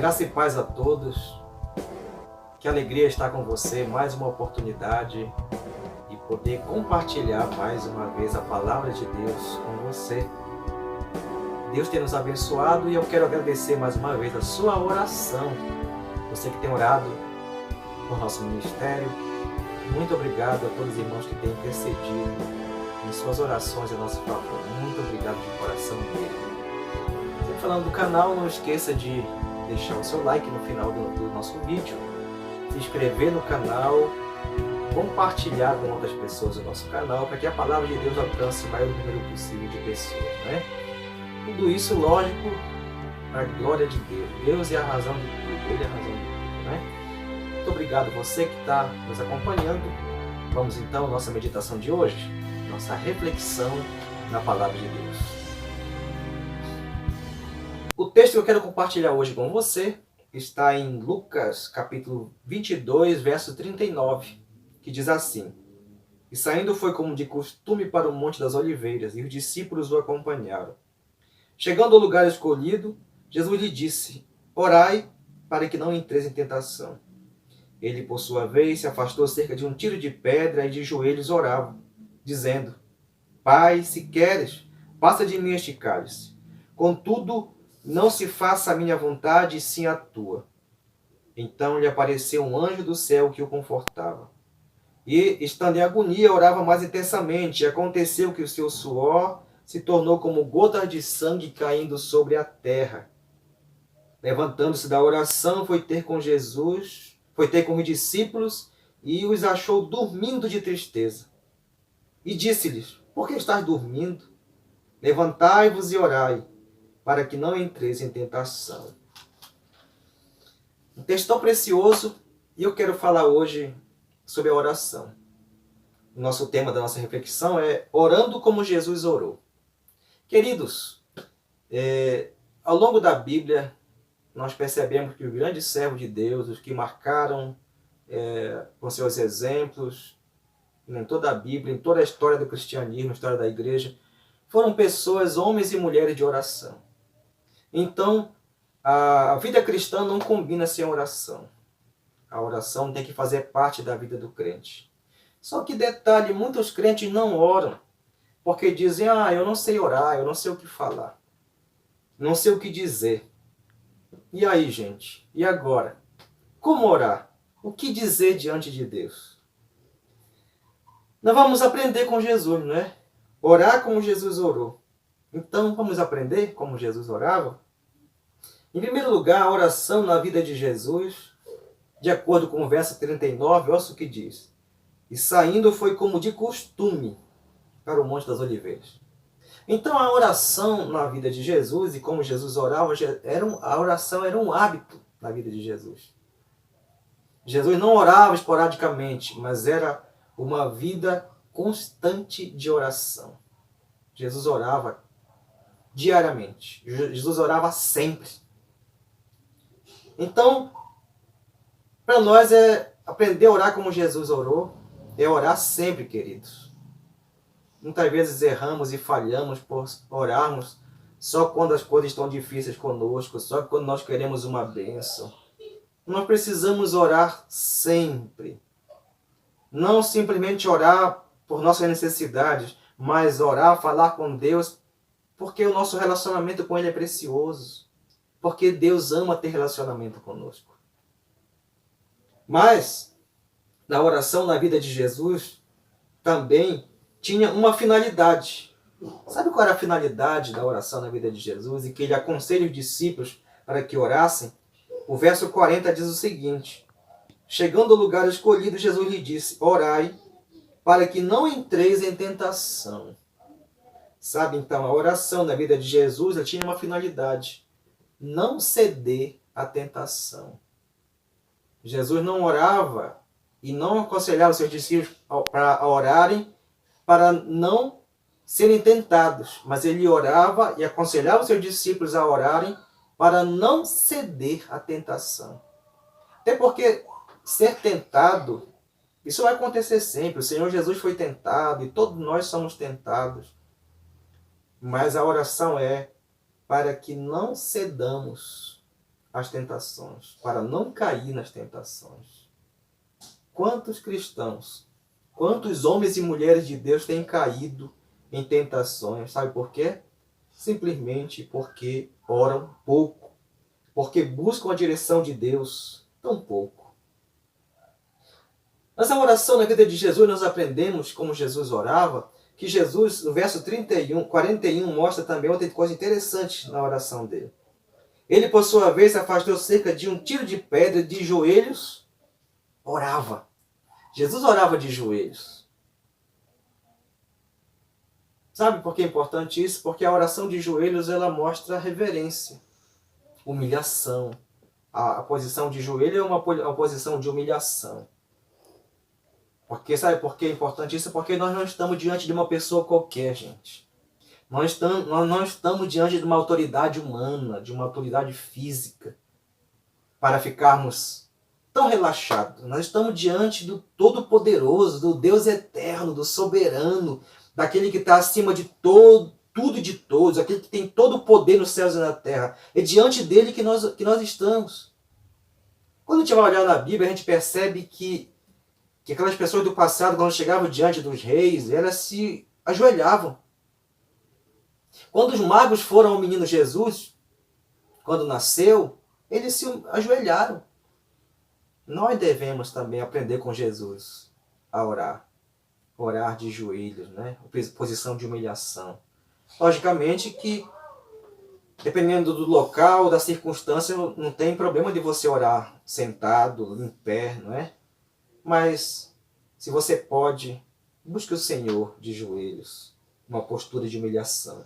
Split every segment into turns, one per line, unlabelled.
Graça e paz a todos. Que alegria estar com você, mais uma oportunidade de poder compartilhar mais uma vez a palavra de Deus com você. Deus tem nos abençoado e eu quero agradecer mais uma vez a sua oração. Você que tem orado por nosso ministério, muito obrigado a todos os irmãos que têm intercedido em suas orações a nosso favor. Muito obrigado de coração mesmo. Sempre falando do canal, não esqueça de deixar o seu like no final do nosso vídeo, se inscrever no canal, compartilhar com outras pessoas o nosso canal, para que a palavra de Deus alcance o maior número possível de pessoas, né? Tudo isso, lógico, para a glória de Deus. Deus é a razão de tudo, Ele é a razão de tudo, né? Muito obrigado você que está nos acompanhando. Vamos então à nossa meditação de hoje, nossa reflexão na palavra de Deus. O texto que eu quero compartilhar hoje com você está em Lucas, capítulo 22, verso 39, que diz assim: E saindo foi como de costume para o Monte das Oliveiras, e os discípulos o acompanharam. Chegando ao lugar escolhido, Jesus lhe disse: Orai, para que não entreis em tentação. Ele, por sua vez, se afastou cerca de um tiro de pedra e de joelhos orava, dizendo: Pai, se queres, passa de mim este cálice. Contudo, não se faça a minha vontade, e sim a tua. Então lhe apareceu um anjo do céu que o confortava. E, estando em agonia, orava mais intensamente, e aconteceu que o seu suor se tornou como gotas de sangue caindo sobre a terra. Levantando-se da oração, foi ter com os discípulos, e os achou dormindo de tristeza. E disse-lhes: Por que estás dormindo? Levantai-vos e orai, para que não entreis em tentação. Um texto tão precioso, e eu quero falar hoje sobre a oração. O nosso tema da nossa reflexão é orando como Jesus orou. Queridos, ao longo da Bíblia, nós percebemos que os grandes servos de Deus, os que marcaram com seus exemplos, em toda a Bíblia, em toda a história do cristianismo, a história da igreja, foram pessoas, homens e mulheres de oração. Então, a vida cristã não combina sem oração. A oração tem que fazer parte da vida do crente. Só que detalhe, muitos crentes não oram, porque dizem: eu não sei orar, eu não sei o que falar, não sei o que dizer. E aí, gente? E agora? Como orar? O que dizer diante de Deus? Nós vamos aprender com Jesus, não é? Orar como Jesus orou. Então, vamos aprender como Jesus orava? Em primeiro lugar, a oração na vida de Jesus, de acordo com o verso 39, olha o que diz. E saindo foi como de costume para o Monte das Oliveiras. Então a oração na vida de Jesus e como Jesus orava, a oração era um hábito na vida de Jesus. Jesus não orava esporadicamente, mas era uma vida constante de oração. Jesus orava diariamente. Jesus orava sempre. Então, para nós aprender a orar como Jesus orou, é orar sempre, queridos. Muitas vezes erramos e falhamos por orarmos só quando as coisas estão difíceis conosco, só quando nós queremos uma bênção. Nós precisamos orar sempre. Não simplesmente orar por nossas necessidades, mas orar, falar com Deus, porque o nosso relacionamento com Ele é precioso. Porque Deus ama ter relacionamento conosco. Mas, na oração na vida de Jesus, também tinha uma finalidade. Sabe qual era a finalidade da oração na vida de Jesus? E que ele aconselha os discípulos para que orassem? O verso 40 diz o seguinte: Chegando ao lugar escolhido, Jesus lhe disse: Orai, para que não entreis em tentação. Sabe, então, a oração na vida de Jesus ela tinha uma finalidade: não ceder à tentação. Jesus não orava e não aconselhava os seus discípulos para orarem para não serem tentados, mas ele orava e aconselhava os seus discípulos a orarem para não ceder à tentação. Até porque ser tentado, isso vai acontecer sempre. O Senhor Jesus foi tentado e todos nós somos tentados. Mas a oração é para que não cedamos às tentações, para não cair nas tentações. Quantos cristãos, quantos homens e mulheres de Deus têm caído em tentações? Sabe por quê? Simplesmente porque oram pouco, porque buscam a direção de Deus tão pouco. Nessa oração na vida de Jesus, nós aprendemos como Jesus orava, que Jesus, no verso 41, mostra também outra coisa interessante na oração dele. Ele, por sua vez, se afastou cerca de um tiro de pedra, de joelhos, orava. Jesus orava de joelhos. Sabe por que é importante isso? Porque a oração de joelhos, ela mostra reverência, humilhação. A posição de joelho é uma posição de humilhação. Porque, sabe por que é importante isso? Porque nós não estamos diante de uma pessoa qualquer, gente. Nós não estamos diante de uma autoridade humana, de uma autoridade física, para ficarmos tão relaxados. Nós estamos diante do Todo-Poderoso, do Deus Eterno, do Soberano, daquele que está acima de tudo e de todos, aquele que tem todo o poder nos céus e na terra. É diante dele que nós estamos. Quando a gente vai olhar na Bíblia, a gente percebe que aquelas pessoas do passado, quando chegavam diante dos reis, elas se ajoelhavam. Quando os magos foram ao menino Jesus, quando nasceu, eles se ajoelharam. Nós devemos também aprender com Jesus a orar. Orar de joelhos, né? Posição de humilhação. Logicamente que, dependendo do local, da circunstância, não tem problema de você orar sentado, em pé, não é? Mas, se você pode, busque o Senhor de joelhos, uma postura de humilhação.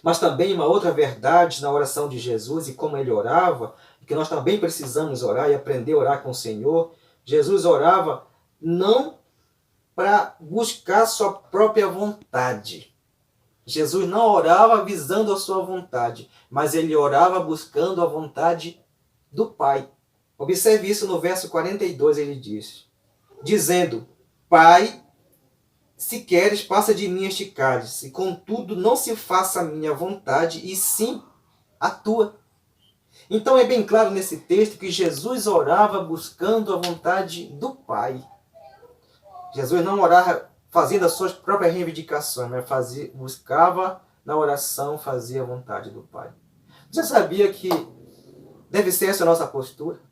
Mas também uma outra verdade na oração de Jesus e como ele orava, que nós também precisamos orar e aprender a orar com o Senhor. Jesus orava não para buscar sua própria vontade. Jesus não orava visando a sua vontade, mas ele orava buscando a vontade do Pai. Observe isso no verso 42, ele diz, dizendo, Pai, se queres, passa de mim este cálice, contudo não se faça a minha vontade, e sim a tua. Então é bem claro nesse texto que Jesus orava buscando a vontade do Pai. Jesus não orava fazendo as suas próprias reivindicações, mas buscava na oração, fazia a vontade do Pai. Você sabia que deve ser essa a nossa postura?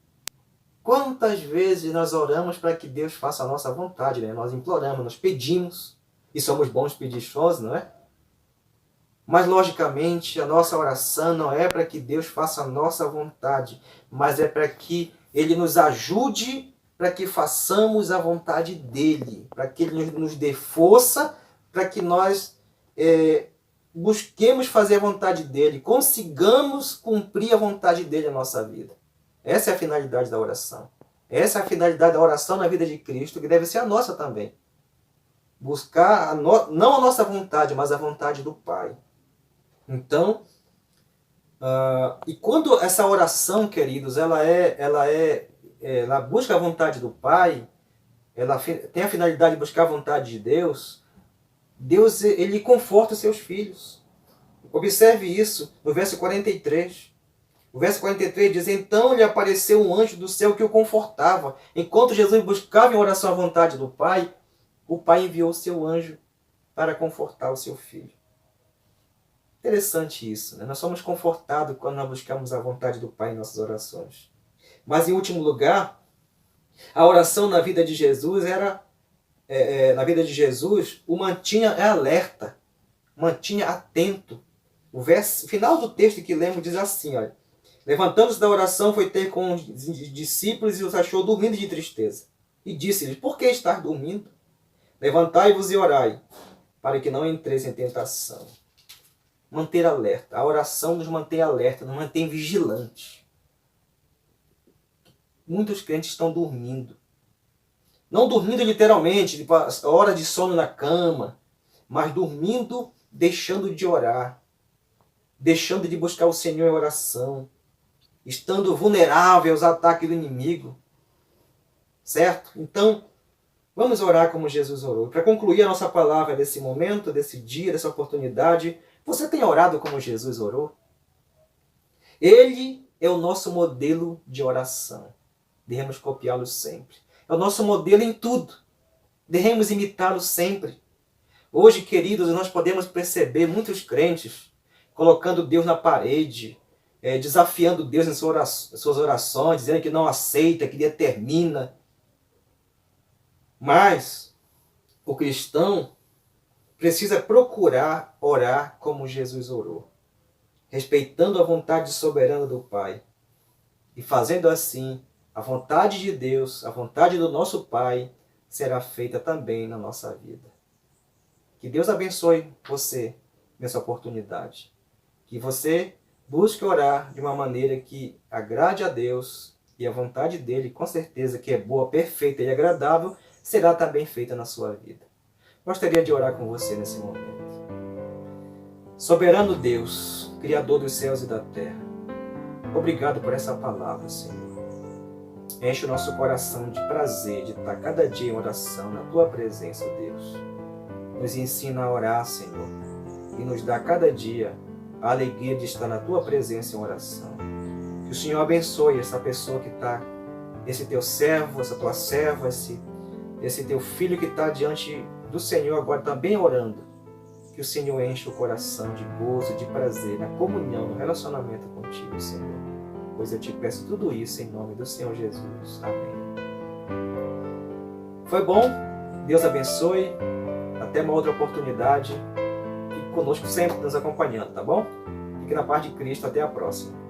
Quantas vezes nós oramos para que Deus faça a nossa vontade, né? Nós imploramos, nós pedimos, e somos bons pedichosos, não é? Mas, logicamente, a nossa oração não é para que Deus faça a nossa vontade, mas é para que Ele nos ajude para que façamos a vontade dEle, para que Ele nos dê força, para que nós busquemos fazer a vontade dEle, consigamos cumprir a vontade dEle na nossa vida. Essa é a finalidade da oração. Essa é a finalidade da oração na vida de Cristo, que deve ser a nossa também. Buscar não a nossa vontade, mas a vontade do Pai. Então, e quando essa oração, queridos, ela busca a vontade do Pai, ela tem a finalidade de buscar a vontade de Deus, Deus ele conforta os seus filhos. Observe isso no verso 43. O verso 43 diz, então lhe apareceu um anjo do céu que o confortava. Enquanto Jesus buscava em oração a vontade do Pai, o Pai enviou o seu anjo para confortar o seu filho. Interessante isso, né? Nós somos confortados quando nós buscamos a vontade do Pai em nossas orações. Mas, em último lugar, a oração na vida de Jesus o mantinha alerta, mantinha atento. O final do texto que lemos diz assim, olha, levantando-se da oração, foi ter com os discípulos e os achou dormindo de tristeza. E disse-lhes, por que estar dormindo? Levantai-vos e orai, para que não entreis em tentação. Manter alerta. A oração nos mantém alerta, nos mantém vigilantes. Muitos crentes estão dormindo. Não dormindo literalmente, tipo, hora de sono na cama, mas dormindo, deixando de orar, deixando de buscar o Senhor em oração, estando vulnerável aos ataques do inimigo. Certo? Então, vamos orar como Jesus orou. Para concluir a nossa palavra desse momento, desse dia, dessa oportunidade, você tem orado como Jesus orou? Ele é o nosso modelo de oração. Devemos copiá-lo sempre. É o nosso modelo em tudo. Devemos imitá-lo sempre. Hoje, queridos, nós podemos perceber muitos crentes colocando Deus na parede, desafiando Deus em suas orações, dizendo que não aceita, que determina. Mas o cristão precisa procurar orar como Jesus orou, respeitando a vontade soberana do Pai. E fazendo assim, a vontade de Deus, a vontade do nosso Pai, será feita também na nossa vida. Que Deus abençoe você nessa oportunidade. Que você busque orar de uma maneira que agrade a Deus e a vontade dele, com certeza que é boa, perfeita e agradável, será também feita na sua vida. Gostaria de orar com você nesse momento. Soberano Deus, Criador dos céus e da terra, obrigado por essa palavra, Senhor. Enche o nosso coração de prazer de estar cada dia em oração na Tua presença, Deus. Nos ensina a orar, Senhor, e nos dá cada dia a alegria de estar na Tua presença em oração. Que o Senhor abençoe essa pessoa que está, esse Teu servo, essa Tua serva, esse Teu filho que está diante do Senhor agora também orando. Que o Senhor enche o coração de gozo, de prazer, na comunhão, no relacionamento contigo, Senhor. Pois eu te peço tudo isso em nome do Senhor Jesus. Amém. Foi bom? Deus abençoe. Até uma outra oportunidade. Fique conosco sempre nos acompanhando, tá bom? Fique na paz de Cristo. Até a próxima.